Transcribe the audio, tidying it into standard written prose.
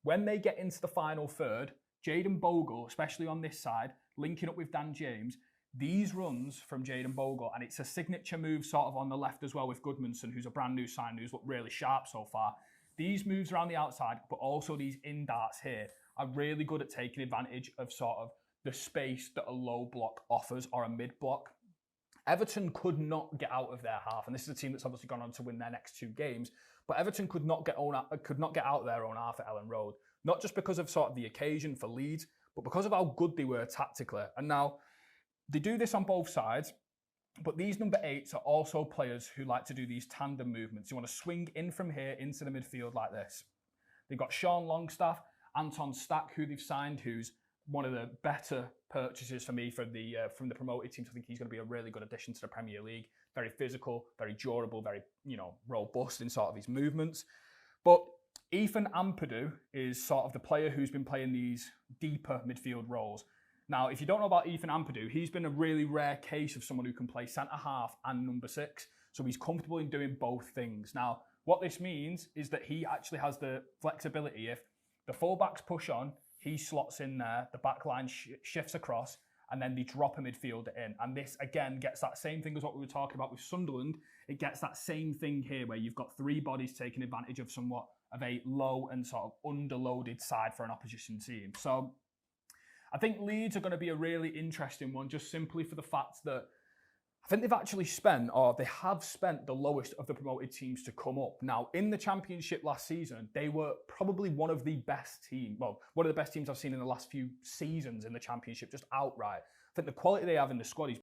when they get into the final third, Jayden Bogle, especially on this side, linking up with Dan James, these runs from Jayden Bogle, and it's a signature move sort of on the left as well with Goodmanson, who's a brand new sign, who's looked really sharp so far. These moves around the outside, but also these in darts here, are really good at taking advantage of sort of the space that a low block offers or a mid block. Everton could not get out of their half, and this is a team that's obviously gone on to win their next 2 games, but Everton could not get out of their own half at Ellen Road, not just because of sort of the occasion for Leeds, but because of how good they were tactically. And now, they do this on both sides, but these number 8s are also players who like to do these tandem movements. You want to swing in from here into the midfield like this. They've got Sean Longstaff, Anton Stack, who they've signed, who's one of the better purchases for me from the promoted teams. I think he's going to be a really good addition to the Premier League. Very physical, very durable, very robust in sort of his movements. But Ethan Ampadu is sort of the player who's been playing these deeper midfield roles. Now, if you don't know about Ethan Ampadu, he's been a really rare case of someone who can play centre-half and number 6. So he's comfortable in doing both things. Now, what this means is that he actually has the flexibility. If the full-backs push on, he slots in there, the back line shifts across, and then they drop a midfielder in. And this, again, gets that same thing as what we were talking about with Sunderland. It gets that same thing here where you've got 3 bodies taking advantage of somewhat of a low and sort of underloaded side for an opposition team. So I think Leeds are going to be a really interesting one, just simply for the fact that I think they've actually spent, or they have spent, the lowest of the promoted teams to come up. Now, in the Championship last season, they were probably one of the best teams, one of the best teams I've seen in the last few seasons in the Championship, just outright. I think the quality they have in the squad is